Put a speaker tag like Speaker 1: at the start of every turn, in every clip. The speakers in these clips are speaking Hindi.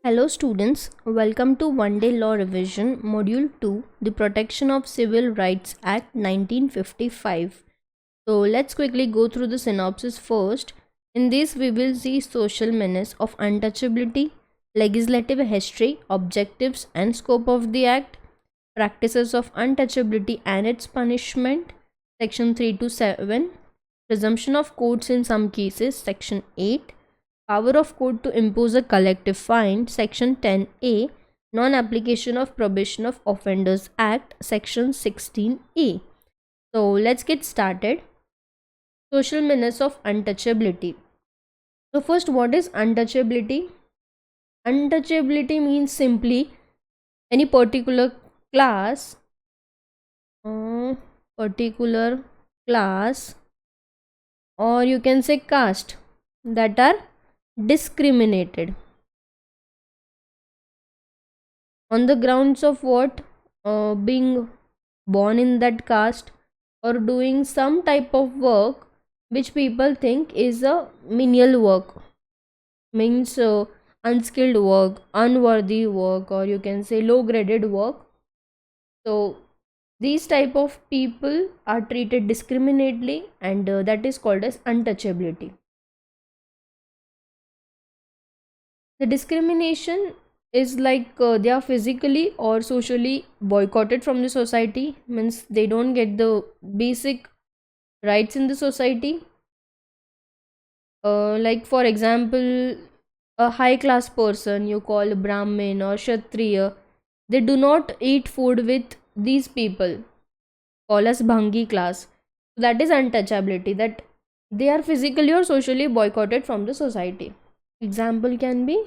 Speaker 1: Hello students, welcome to One Day Law Revision Module 2, the Protection of Civil Rights Act 1955. So let's quickly go through the synopsis first. In this we will see social menace of untouchability, legislative history, objectives and scope of the act, practices of untouchability and its punishment, section 3 to 7, presumption of courts in some cases, section 8, power of court to impose a collective fine, section 10A, non-application of probation of offenders act, section 16A. So let's get started. Social menace of untouchability. So first, what is untouchability? Untouchability means simply any particular class uh, particular class or you can say caste that are discriminated on the grounds of what, being born in that caste or doing some type of work which people think is a menial work, means unskilled work, unworthy work, or you can say low graded work. So these type of people are treated discriminately, and that is called as untouchability. The discrimination is like they are physically or socially boycotted from the society, means they don't get the basic rights in the society. Like for example, a high class person you call Brahmin or Kshatriya, they do not eat food with these people, call us Bhangi class. That is untouchability, that they are physically or socially boycotted from the society. Example can be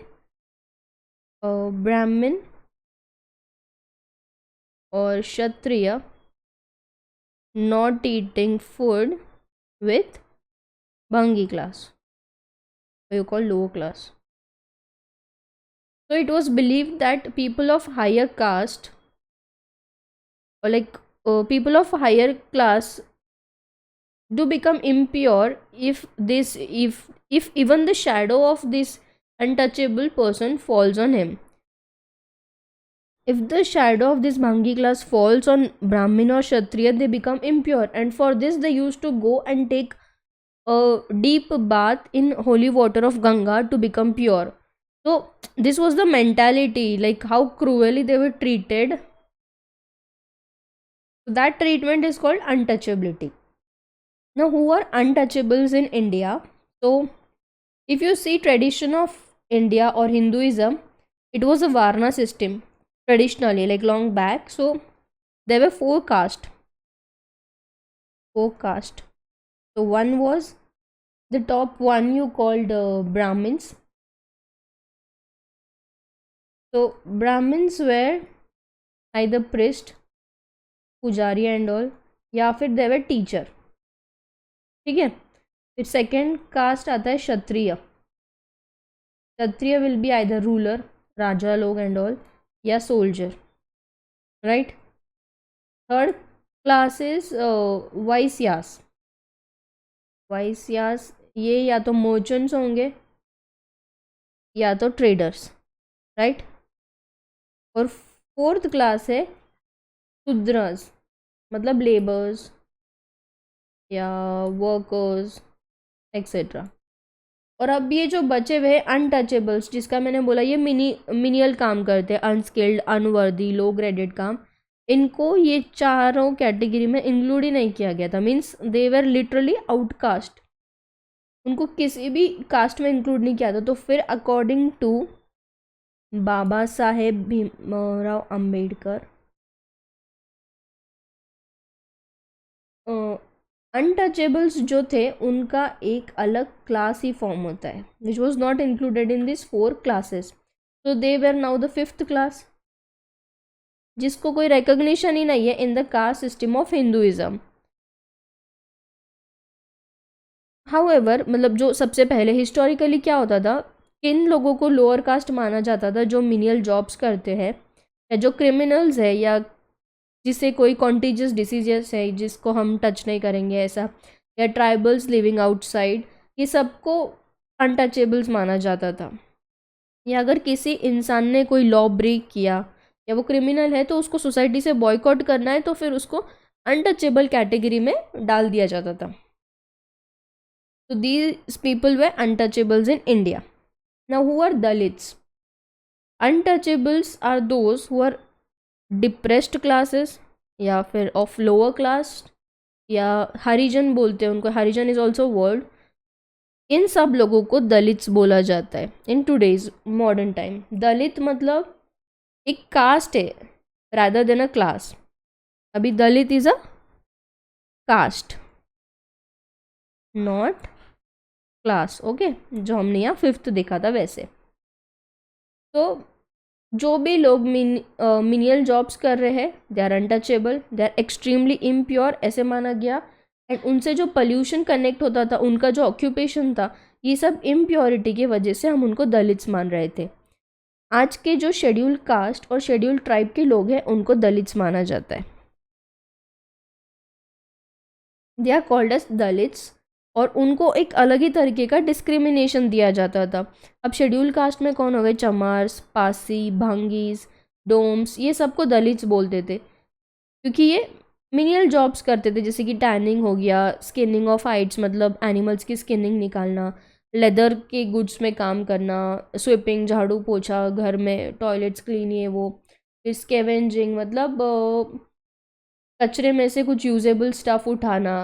Speaker 1: Brahmin or Kshatriya not eating food with Bhangi class, or you call low class. So it was believed that people of higher caste or like people of higher class do become impure if even the shadow of this untouchable person falls on him. If the shadow of this Bhangi class falls on Brahmin or Kshatriya, they become impure, and for this they used to go and take a deep bath in holy water of Ganga to become pure. So this was the mentality, like how cruelly they were treated. That treatment is called untouchability. Now, who are untouchables in India? So if you see tradition of India or Hinduism, it was a Varna system traditionally, like long back. So there were four castes. Four caste. So one was the top one you called Brahmins. So Brahmins were either priest, pujari and all, या फिर they were teacher. ठीक है. फिर second caste आता है क्षत्रिय. क्षत्रिय will be either ruler, राजा लोग and all, या soldier. Right. Third class is Vaisyas. Vaisyas ये या तो merchants होंगे या तो traders. राइट. और फोर्थ क्लास है शूद्रस, मतलब लेबर्स या वर्कर्स एक्सेट्रा. और अब ये जो बचे हुए अनटचेबल्स, जिसका मैंने बोला ये मिनियल काम करते हैं, अनस्किल्ड, अनवर्दी, लो ग्रेडेड काम, इनको ये चारों कैटेगरी में इंक्लूड ही नहीं किया गया था. Means they were literally outcast, उनको किसी भी कास्ट में इंक्लूड नहीं किया था. तो फिर according to Baba Saheb Bhimrao Ambedkar, untouchables जो थे उनका एक अलग क्लास ही फॉर्म होता है, which was not included in this four classes. So they were now the fifth class, जिसको कोई रिकॉग्निशन ही नहीं है in the caste system of Hinduism. However, मतलब जो सबसे पहले हिस्टोरिकली क्या होता था, किन लोगों को लोअर कास्ट माना जाता था, जो मिनियल जॉब्स करते हैं या जो क्रिमिनल्स है या जिससे कोई कॉन्टीजियस डिसीजेस है जिसको हम टच नहीं करेंगे ऐसा, या ट्राइबल्स लिविंग आउटसाइड, ये सबको अनटचेबल्स माना जाता था. या अगर किसी इंसान ने कोई लॉ ब्रेक किया या वो क्रिमिनल है तो उसको सोसाइटी से बॉयकॉट करना है तो फिर उसको अनटचेबल कैटेगरी में डाल दिया जाता था. तो these people were untouchables in India. Now who are Dalits? Untouchables are those who are depressed classes या फिर ऑफ लोअर क्लास, या हरिजन बोलते हैं उनको, हरिजन इज ऑल्सो वर्ड. इन सब लोगों को दलित्स बोला जाता है in today's modern time. Dalit मतलब एक कास्ट है रादर देन अ क्लास. अभी Dalit is a caste, not class. Okay, जो हमने यहाँ 5th देखा था वैसे. तो जो भी लोग मिनियल जॉब्स कर रहे हैं they are untouchable, they are extremely impure ऐसे माना गया. एंड उनसे जो पोल्यूशन कनेक्ट होता था, उनका जो ऑक्यूपेशन था, ये सब इम्प्योरिटी की वजह से हम उनको दलित्स मान रहे थे. आज के जो शेड्यूल कास्ट और शेड्यूल ट्राइब के लोग हैं उनको दलित्स माना जाता है. They are called as Dalits. और उनको एक अलग ही तरीके का डिस्क्रिमिनेशन दिया जाता था. अब शेड्यूल कास्ट में कौन हो गए? चमार्स, पासी, भांगीज, डोम्स, ये सबको दलित्स बोलते थे क्योंकि ये मिनियल जॉब्स करते थे, जैसे कि टैनिंग हो गया, स्किनिंग ऑफ हाइड्स मतलब एनिमल्स की स्किनिंग निकालना, लेदर के गुड्स में काम करना, स्वीपिंग झाड़ू पोछा, घर में टॉयलेट्स क्लीन, ये वो. फिर स्केवेंजिंग मतलब कचरे में से कुछ यूजेबल स्टफ उठाना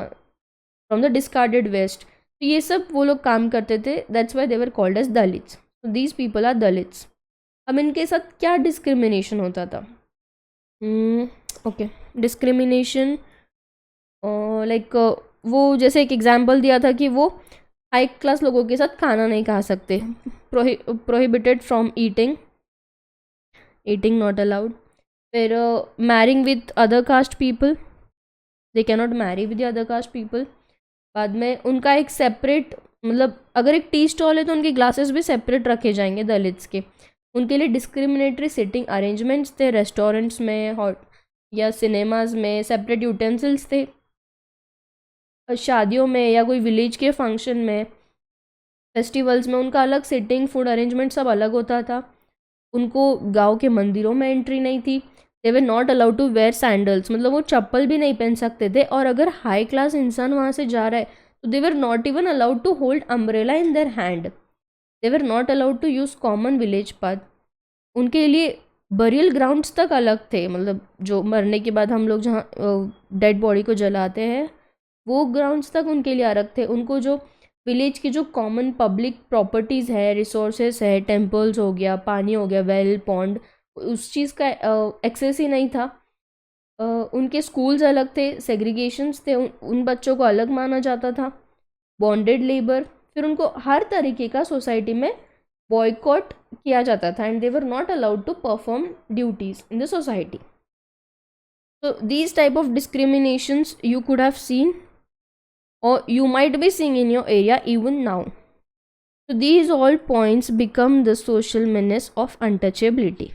Speaker 1: फ्रॉम द डिस्कार्डेड वेस्ट. तो ये सब वो लोग काम करते थे. That's why they were called as Dalits. तो दीज पीपल आर दलित्स. अब इनके साथ क्या डिस्क्रिमिनेशन होता था? ओके, डिस्क्रिमिनेशन लाइक वो जैसे एक एग्जाम्पल दिया था कि वो हाई क्लास लोगों के साथ खाना नहीं खा सकते, prohibited from eating not allowed. फिर marrying with other caste people, they can not marry with the other caste people. बाद में उनका एक सेपरेट मतलब अगर एक टी स्टॉल है तो उनके ग्लासेस भी सेपरेट रखे जाएंगे दलित्स के. उनके लिए डिस्क्रिमिनेटरी सिटिंग अरेंजमेंट्स थे रेस्टोरेंट्स में, हॉट या सिनेमाज में. सेपरेट यूटेंसिल्स थे. शादियों में या कोई विलेज के फंक्शन में, फेस्टिवल्स में उनका अलग सिटिंग, फूड अरेंजमेंट सब अलग होता था. उनको गांव के मंदिरों में एंट्री नहीं थी. They were not allowed to wear sandals मतलब वो चप्पल भी नहीं पहन सकते थे. और अगर हाई क्लास इंसान वहाँ से जा रहा है तो they were not even allowed to hold umbrella in their hand. They were not allowed to use common village path. उनके लिए बरियल ग्राउंड्स तक अलग थे, मतलब जो मरने के बाद हम लोग जहाँ डेड बॉडी को जलाते हैं वो ग्राउंड्स तक उनके लिए अलग थे. उनको जो विलेज की जो कॉमन पब्लिक प्रॉपर्टीज़ है, रिसोर्सेस है, टेम्पल्स हो गया, पानी हो गया, वेल पॉन्ड, उस चीज़ का एक्सेस ही नहीं था. उनके स्कूल्स अलग थे, सेग्रीगेशंस थे, उन बच्चों को अलग माना जाता था. बॉन्डेड लेबर, फिर उनको हर तरीके का सोसाइटी में बॉयकॉट किया जाता था. And they were not allowed to perform duties in the society. So these type of discriminations you could have seen or you might be seeing in your area even now. So these all points become the social menace of untouchability.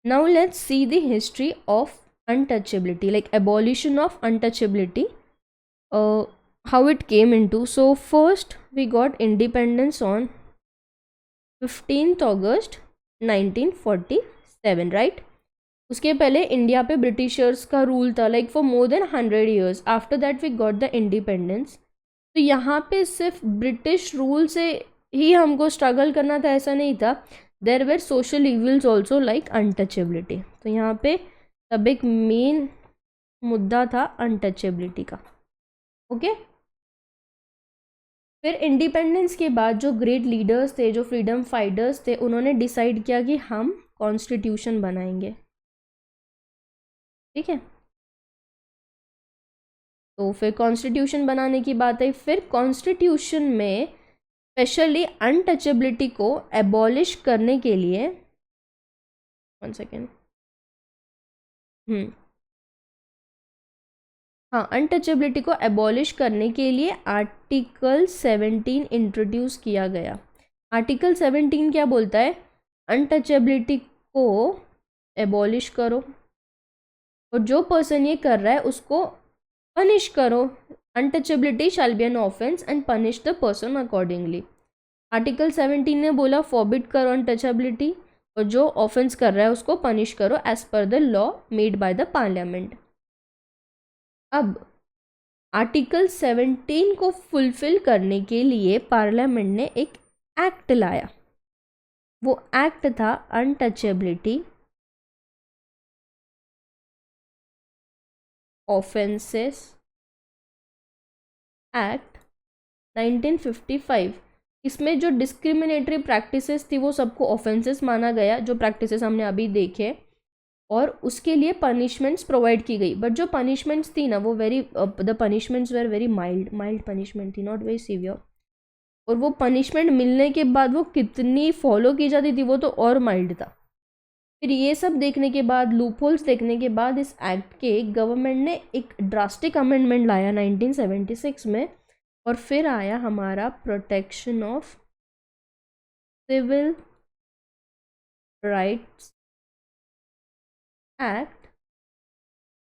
Speaker 1: Now let's see the history of untouchability, like abolition of untouchability, how it came into. So first we got independence on 15th August 1947, right? उसके पहले इंडिया पे ब्रिटिशर्स का रूल था like for more than 100 years. After that we got the independence. तो यहाँ पे सिर्फ ब्रिटिश रूल से ही हमको स्ट्रगल करना था ऐसा नहीं था. There were social evils also like untouchability. तो यहाँ पे तब एक मेन मुद्दा था अनटचेबिलिटी का. ओके फिर इंडिपेंडेंस के बाद जो ग्रेट लीडर्स थे, जो फ्रीडम फाइटर्स थे, उन्होंने डिसाइड किया कि हम कॉन्स्टिट्यूशन बनाएंगे. ठीक है, तो फिर कॉन्स्टिट्यूशन बनाने की बात है. फिर कॉन्स्टिट्यूशन में स्पेशली अनटचेबिलिटी को एबॉलिश करने के लिए, वन सेकेंड, हाँ, अनटचेबिलिटी को एबॉलिश करने के लिए आर्टिकल 17 इंट्रोड्यूस किया गया. आर्टिकल 17 क्या बोलता है? अनटचेबिलिटी को एबॉलिश करो और जो पर्सन ये कर रहा है उसको पनिश करो. Untouchability shall be an offence and punish the person accordingly. Article 17 ने बोला फॉरबिड करो अनटचेबिलिटी, और जो ऑफेंस कर रहा है उसको पनिश करो as per the law made by the parliament. अब आर्टिकल 17 को फुलफिल करने के लिए पार्लियामेंट ने एक एक्ट लाया। वो एक्ट था अनटचेबिलिटी ऑफेंसेस एक्ट 1955। इसमें जो डिस्क्रिमिनेटरी प्रैक्टिसेस थी वो सबको ऑफेंसेस माना गया, जो प्रैक्टिसेस हमने अभी देखे, और उसके लिए पनिशमेंट्स प्रोवाइड की गई। बट जो पनिशमेंट्स थी ना वो the punishments were very mild punishment थी, नॉट वेरी सीवियर। और वो पनिशमेंट मिलने के बाद वो कितनी फॉलो की जाती थी वो तो और माइल्ड था। फिर ये सब देखने के बाद, लूपहोल्स देखने के बाद, इस एक्ट के गवर्नमेंट ने एक ड्रास्टिक अमेंडमेंट लाया 1976 में, और फिर आया हमारा protection of civil rights act.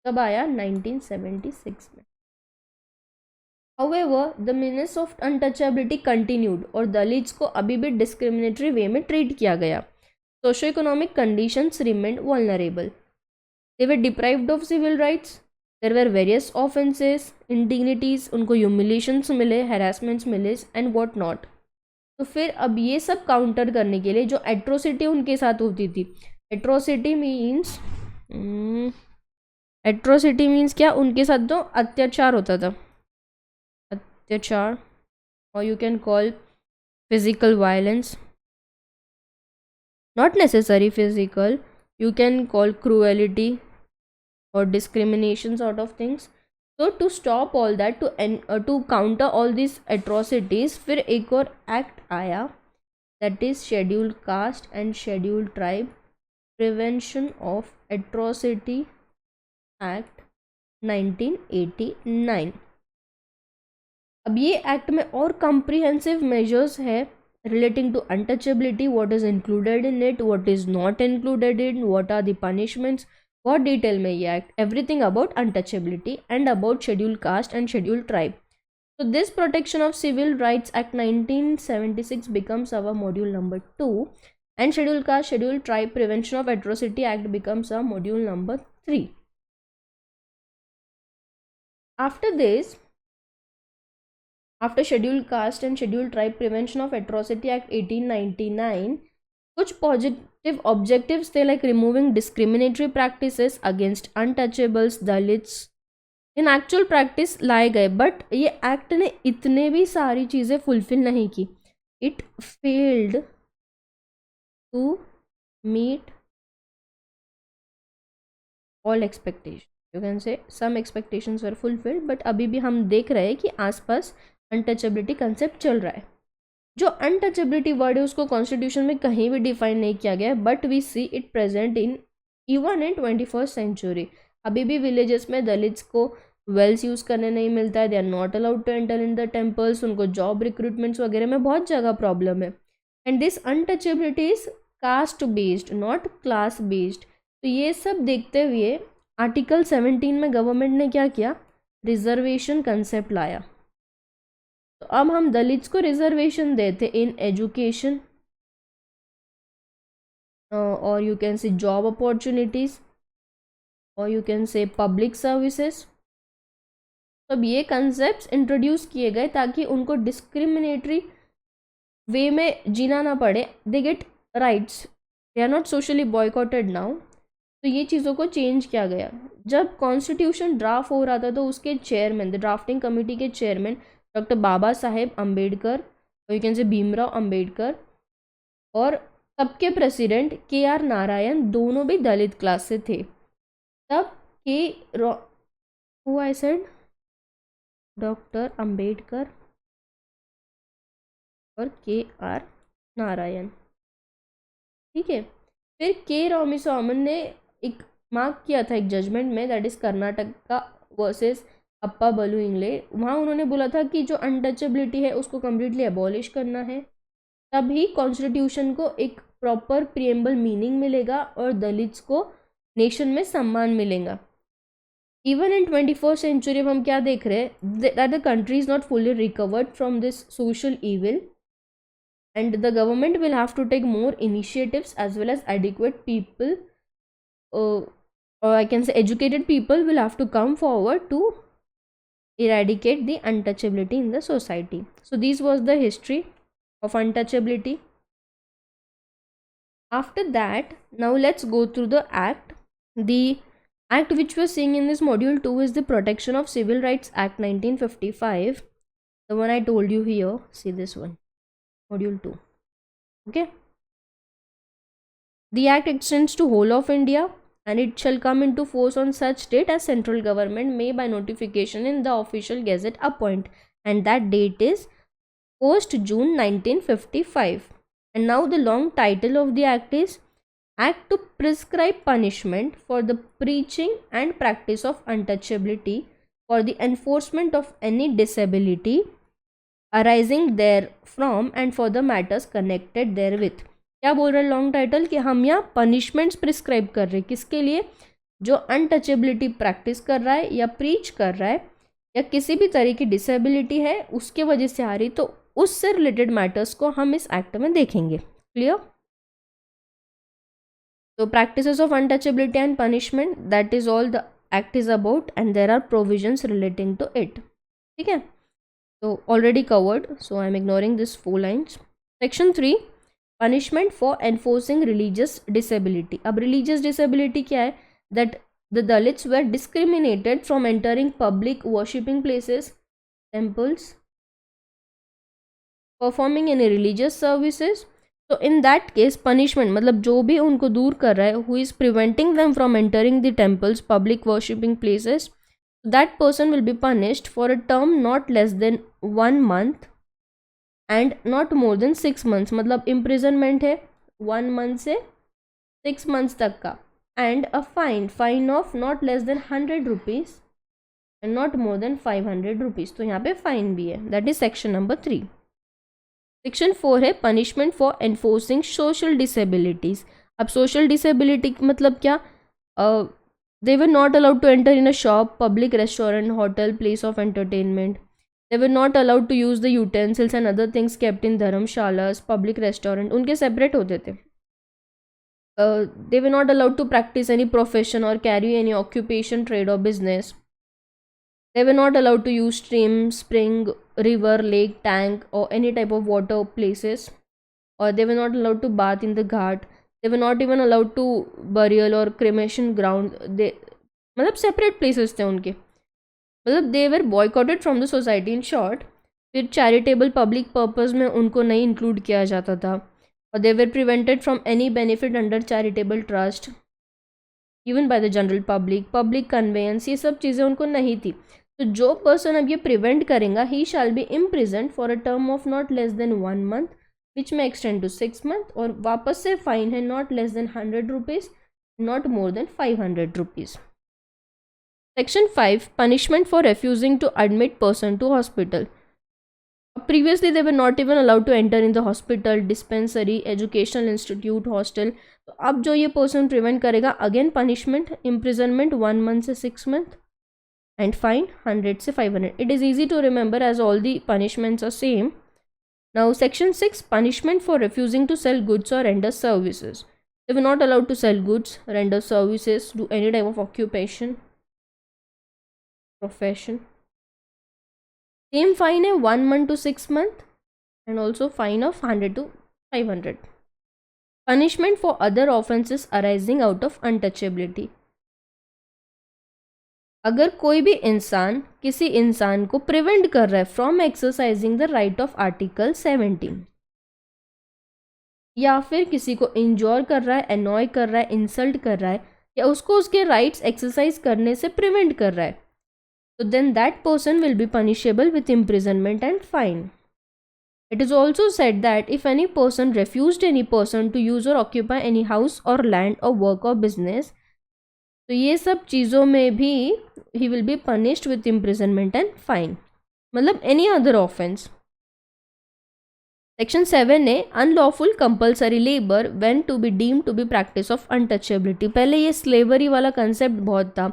Speaker 1: कब आया? 1976 में। However, the menace of untouchability continued, और दलित्स को अभी भी डिस्क्रिमिनेटरी वे में ट्रीट किया गया। Socio-economic conditions remained vulnerable. They were deprived of civil rights. There were various offenses, indignities, उनको humiliations मिले, harassments मिले and what not. तो फिर अब ये सब काउंटर करने के लिए जो एट्रोसिटी उनके साथ होती थी, एट्रोसिटी मीन्स क्या? उनके साथ जो अत्याचार होता था, अत्याचार, और you can call physical violence, not necessary physical, you can call cruelty or discrimination sort of things. So to stop all that, to counter all these atrocities, फिर एक और एक्ट आया, that is scheduled caste and scheduled tribe prevention of atrocity act 1989। अब ये एक्ट में और comprehensive measures है relating to untouchability, what is included in it, what is not included in, what are the punishments, बहुत डिटेल में ये act, everything about untouchability and about scheduled caste and scheduled tribe. So this protection of civil rights act 1976 becomes our module number 2, and scheduled caste scheduled tribe prevention of atrocity act becomes our module number 3. After this, after scheduled caste and scheduled tribe prevention of atrocity act 1899, कुछ पॉजिटिव ऑब्जेक्टिव्स थे, like removing discriminatory practices against untouchables, Dalits, इन एक्चुअल प्रैक्टिस लाए गए। बट ये एक्ट ने इतने भी सारी चीज़ें फुलफिल नहीं की। It failed to meet all expectation, you can say some expectations were fulfilled, but अभी भी हम देख रहे हैं कि आसपास अनटचेबिलिटी कंसेप्ट चल रहा है। जो अनटचेबिलिटी वर्ड है उसको कॉन्स्टिट्यूशन में कहीं भी डिफाइन नहीं किया गया है, but we see it present in even in 21st century. अभी भी विलेजेस में दलित्स को वेल्स यूज़ करने नहीं मिलता है, they are not allowed to enter in the temples, उनको जॉब रिक्रूटमेंट्स वगैरह में बहुत जगह प्रॉब्लम है। And this untouchability is caste based, not class based. तो ये सब देखते हुए आर्टिकल 17 में गवर्नमेंट ने क्या किया? रिजर्वेशन कंसेप्ट लाया। तो अब हम दलित्स को रिजर्वेशन देते इन एजुकेशन, और you can say job opportunities, और you can say public services. तो अब ये कंसेप्ट इंट्रोड्यूस किए गए ताकि उनको डिस्क्रिमिनेटरी वे में जीना ना पड़े, they get rights, they are not socially boycotted now. तो ये चीज़ों को चेंज किया गया। जब कॉन्स्टिट्यूशन ड्राफ्ट हो रहा था तो उसके चेयरमैन, द ड्राफ्टिंग कमेटी के चेयरमैन डॉक्टर बाबा साहेब अम्बेडकर, और यू कैन से भीमराव अम्बेडकर, और तब के प्रेसिडेंट KR नारायण, दोनों भी दलित क्लास से थे। तब who I said doctor Ambedkar और KR नारायण, ठीक है। फिर K रामास्वामी ने एक मार्क किया था एक जजमेंट में, दैट इज कर्नाटक का वर्सेस अप्पा बलू इंगले। वहाँ उन्होंने बोला था कि जो अनटचेबिलिटी है उसको कम्प्लीटली अबॉलिश करना है, तभी कॉन्स्टिट्यूशन को एक प्रॉपर प्रिएम्बल मीनिंग मिलेगा और दलित्स को नेशन में सम्मान मिलेगा। इवन इन 21st सेंचुरी हम क्या देख रहे हैं, that the country is not fully recovered from this social evil, and the government will have to take more initiatives as well as adequate people, or I can say educated people will have to come forward to eradicate the untouchability in the society. So this was the history of untouchability. After that, now let's go through the act. The act which we're seeing in this module 2 is the Protection of Civil Rights Act 1955. The one I told you here, see this one, module 2. Okay. The act extends to whole of India, and it shall come into force on such date as central government may by notification in the official gazette appoint, and that date is 1st June 1955. And now the long title of the act is Act to Prescribe Punishment for the Preaching and Practice of Untouchability for the Enforcement of any Disability arising therefrom and for the matters connected therewith. क्या बोल रहे हैं लॉन्ग टाइटल कि हम यहाँ पनिशमेंट्स प्रिस्क्राइब कर रहे हैं किसके लिए, जो अनटचेबिलिटी प्रैक्टिस कर रहा है या प्रीच कर रहा है या किसी भी तरह की डिसेबिलिटी है उसके वजह से आ रही, तो उससे रिलेटेड मैटर्स को हम इस एक्ट में देखेंगे. क्लियर. तो practices of untouchability and punishment, that is all the act is about and there are provisions relating to it. ठीक है, तो already covered, so I am ignoring this 4 lines. Section 3, punishment for enforcing religious disability. अब रिलीजियस डिसेबिलिटी क्या है, that the Dalits were discriminated from entering public worshipping places, temples, performing any religious services. तो इन दैट केस पनिशमेंट मतलब जो भी उनको दूर कर रहा है, who is preventing them from entering the temples, public worshipping places, that person will be punished for a term not less than 1 month and not more than 6 months. मतलब imprisonment है 1 month से 6 months तक का, and a fine of not less than 100 rupees and not more than 500 rupees. तो यहाँ पे फाइन भी है. that is section number 3. section 4 है punishment for enforcing social disabilities. अब social disability मतलब क्या, they were not allowed to enter in a shop, public restaurant, hotel, place of entertainment. They were not allowed to use the utensils and other things kept in dharamshalas, public restaurant. उनके separate होते थे. They were not allowed to practice any profession or carry any occupation, trade or business. They were not allowed to use stream, spring, river, lake, tank or any type of water places. Or they were not allowed to bath in the ghat. They were not even allowed to burial or cremation ground. they मतलब separate places थे उनके, मतलब they were boycotted from the society in short. फिर charitable public purpose में उनको नहीं include किया जाता था, और they were prevented from any benefit under charitable trust even by the general public conveyance. ये सब चीज़ें उनको नहीं थी. तो जो पर्सन अब ये प्रिवेंट करेगा, he shall be imprisoned for a term of not less than 1 month which may extend to 6 months, और वापस से फाइन है not less than 100 rupees, not more than 500 rupees. Section 5, punishment for refusing to admit person to hospital. Previously they were not even allowed to enter in the hospital, dispensary, educational institute, hostel. तो अब जो ये person prevent करेगा, again punishment, imprisonment 1 month से 6 month and fine 100 से 500. It is easy to remember as all the punishments are same. Now section 6, punishment for refusing to sell goods or render services. They were not allowed to sell goods, render services, do any type of occupation, profession. Same fine है 1 month to 6 month and also fine of 100 to 500. Punishment for other offences arising out of untouchability. अगर कोई भी इंसान किसी इंसान को प्रिवेंट कर रहा है from exercising the right of article 17, या फिर किसी को इंजोर कर रहा है, एनॉय कर रहा है, इंसल्ट कर रहा है, या उसको उसके राइट्स एक्सरसाइज करने से प्रिवेंट कर रहा है, तो then that person will be punishable with imprisonment and fine. It is also said that if any person refused any person to use or occupy any house or land or work or business, तो ये सब चीज़ों में भी he will be punished with imprisonment and fine. मतलब any other offense. Section 7 है unlawful compulsory labor when to be deemed to be practice of untouchability. पहले ये slavery वाला concept बहुत था,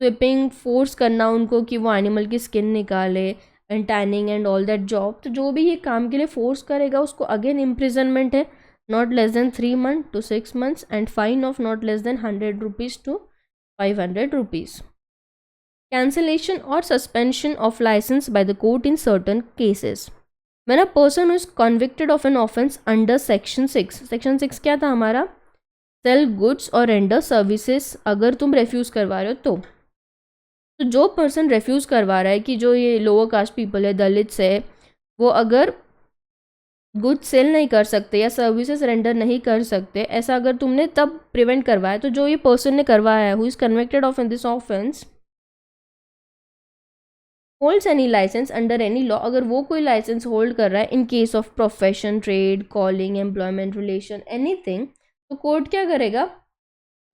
Speaker 1: स्विपिंग, फोर्स करना उनको कि वो एनिमल की स्किन निकाले, and tanning and all that job, तो जो भी ये काम के लिए फोर्स करेगा उसको अगेन इम्प्रिजनमेंट है not less than 3 months to 6 months and fine of not less than 100 rupees to 500 rupees. Cancellation or suspension of license by the court in certain cases. When a person is convicted of an offence under section 6, section 6 क्या था हमारा, sell goods or render services, अगर तुम refuse करवा रहे हो तो जो पर्सन रेफ्यूज़ करवा रहा है कि जो ये लोअर कास्ट पीपल है, दलित्स है, वो अगर गुड सेल नहीं कर सकते या सर्विसेज रेंडर नहीं कर सकते, ऐसा अगर तुमने तब प्रिवेंट करवाया, तो जो ये पर्सन ने करवाया है who is convicted of in this offence holds any license under any law, अगर वो कोई लाइसेंस होल्ड कर रहा है in case of profession, trade, calling, employment relation, anything, तो कोर्ट क्या करेगा,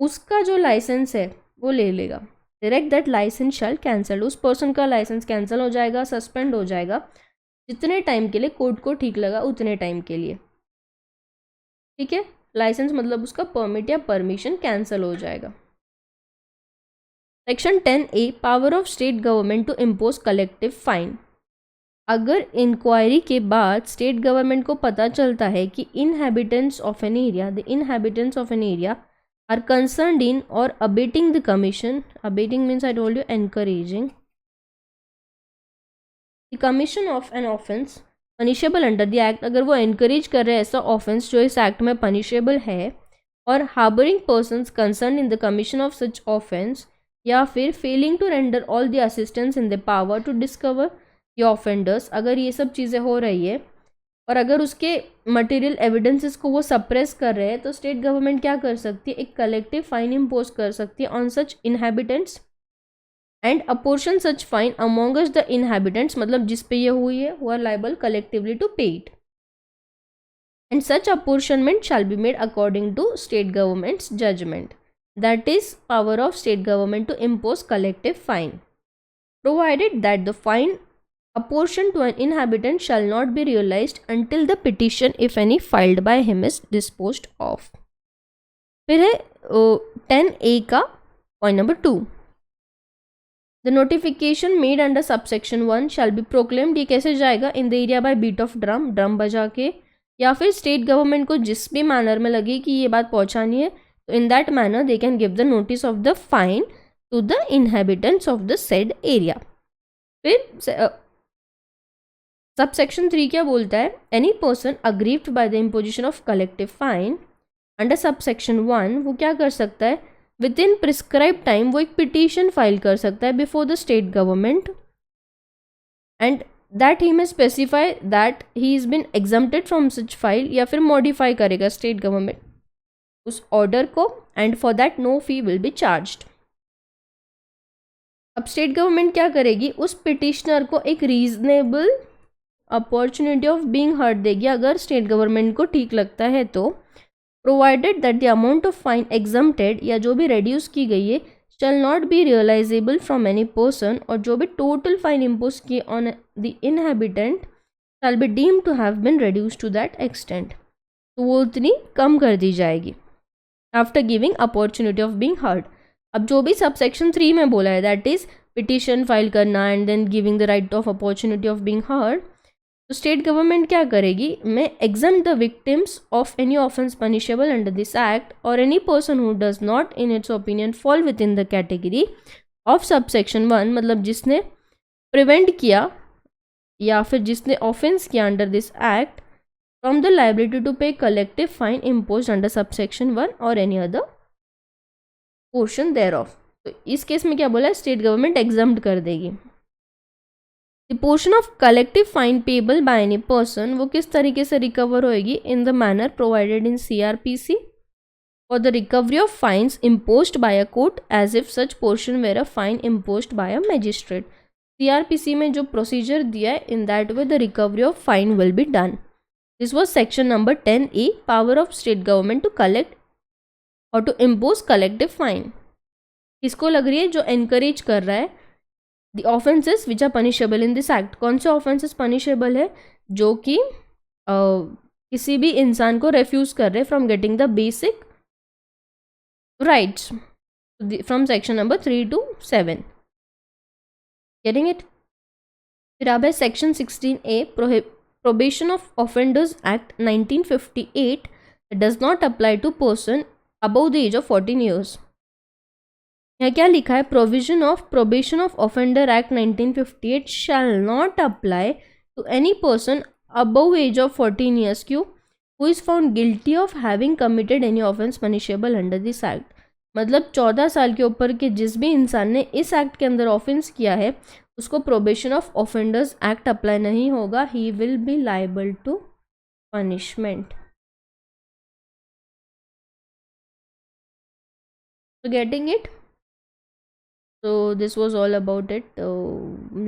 Speaker 1: उसका जो लाइसेंस है वो ले लेगा. Direct that license shall cancel, उस पर्सन का लाइसेंस कैंसिल हो जाएगा, सस्पेंड हो जाएगा, जितने टाइम के लिए कोर्ट को ठीक लगा उतने टाइम के लिए. ठीक है, लाइसेंस मतलब उसका परमिट या परमिशन कैंसिल हो जाएगा. Section 10A, power of state government to impose collective fine. अगर इंक्वायरी के बाद स्टेट गवर्नमेंट को पता चलता है कि inhabitants of an area, the inhabitants of an area are concerned in or abetting the commission, abetting means I told you encouraging the commission of an offence punishable under the act, अगर वो एनकरेज कर रहे हैं ऐसा ऑफेंस जो इस एक्ट में पनिशेबल है, और harbouring persons concern in the commission of such offence, या फिर failing to render all the assistance in the power to discover the offenders, अगर ये सब चीज़ें हो रही है और अगर उसके मटेरियल एविडेंसेस को वो सप्रेस कर रहे हैं, तो स्टेट गवर्नमेंट क्या कर सकती है, एक कलेक्टिव फाइन इम्पोज कर सकती है on such inhabitants and apportion such fine amongst the inhabitants, मतलब जिस पे ये हुई है वो are liable collectively to pay it, and such apportionment shall be made according to state government's judgment. That is power of state government to impose collective fine, provided that the fine apportioned to an inhabitant shall not be realized until the petition, if any, filed by him is disposed of. फिर है 10A का point number 2. The notification made under subsection 1 shall be proclaimed, ये कैसे जाएगा, in the area by beat of drum, drum बजा के, या फिर स्टेट गवर्नमेंट को जिस भी मैनर में लगे कि ये बात पहुंचानी है, तो in that manner they can give the notice of the fine to the inhabitants of the said area. फिर सबसेक्शन 3 क्या बोलता है, any person aggrieved by the imposition of collective fine under subsection 1, वो क्या कर सकता है, विद इन प्रिस्क्राइब टाइम वो एक पिटीशन फाइल कर सकता है before the state government, and that he may specify that he is been exempted from such fine, या फिर मॉडिफाई करेगा स्टेट गवर्नमेंट उस ऑर्डर को, and for that no fee will be charged. अब स्टेट गवर्नमेंट क्या करेगी, उस पिटिशनर को एक reasonable opportunity of being heard देगी अगर स्टेट गवर्नमेंट को ठीक लगता है तो, provided that the amount of fine exempted, या जो भी रेड्यूस की गई है, shall not be realisable from any person, और जो भी टोटल फाइन इम्पोज की on the inhabitant shall be deemed to have been reduce to that extent, तो वो उतनी कम कर दी जाएगी after giving opportunity of being heard. अब जो भी सबसेक्शन 3 में बोला है, दैट इज पिटिशन फाइल करना and then giving the right of opportunity of being heard, तो स्टेट गवर्नमेंट क्या करेगी, may exempt the victims of any offence punishable under this act or any person who does not in its opinion fall within the category of subsection 1, मतलब जिसने प्रिवेंट किया या फिर जिसने ऑफेंस किया under this act, from the liability to pay collective fine imposed under subsection 1 or any other portion thereof. तो इस केस में क्या बोला है, स्टेट गवर्नमेंट एग्जम्प्ट कर देगी. The portion of collective fine payable by any person, वो किस तरीके से रिकवर होएगी, in the manner provided in CRPC for the recovery of fines imposed by a court as if such portion were a fine imposed by a magistrate. CRPC में जो प्रोसीजर दिया है, in that way the recovery of fine will be done. This was section number 10A, power of state government to collect or to impose collective fine. किसको लग रही है, जो encourage कर रहा है the offences which are punishable in this act. कौन से offences punishable है, जो कि किसी भी इंसान को refuse कर रहे from getting the basic rights from section number 3 to 7. Getting it? फिर अब है section 16A, probation of offenders act 1958 does not apply to person above the age of 14 years. यहाँ क्या लिखा है, probation of offender act 1958 shall not apply to any person above age of 14 years, क्यों, who is found guilty of having committed any offence punishable under this act. मतलब 14 साल के ऊपर के जिस भी इंसान ने इस एक्ट के अंदर ऑफेंस किया है उसको probation of offenders act apply नहीं होगा, he will be liable to punishment. So getting it? So this was all about it.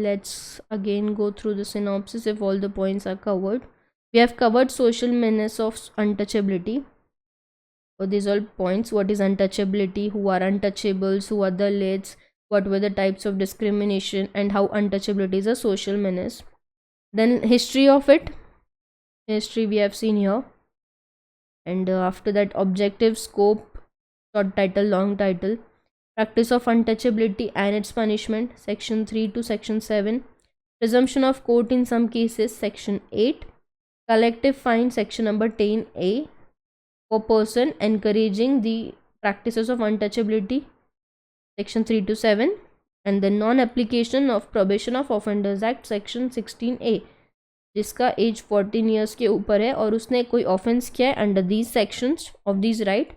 Speaker 1: Let's again go through the synopsis if all the points are covered. We have covered social menace of untouchability. So these all points: what is untouchability, who are untouchables, who are the delegates, what were the types of discrimination, and how untouchability is a social menace. Then history of it. History we have seen here. And after that, objective, scope, short title, long title, practice of untouchability and its punishment, section 3 to section 7, presumption of court in some cases, section 8, collective fine, section number 10A, for person encouraging the practices of untouchability, section 3 to 7, and the non-application of probation of offenders act, section 16A, जिसका एज 14 ईयर्स के ऊपर है और उसने कोई ऑफेंस किया है under these sections of these right,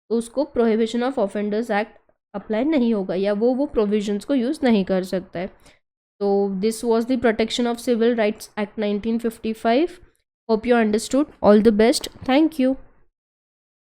Speaker 1: तो उसको prohibition of offenders act apply नहीं होगा या वो प्रोविजंस को यूज़ नहीं कर सकता है। तो this was the protection of civil rights act 1955। Hope you understood. All the best. Thank you.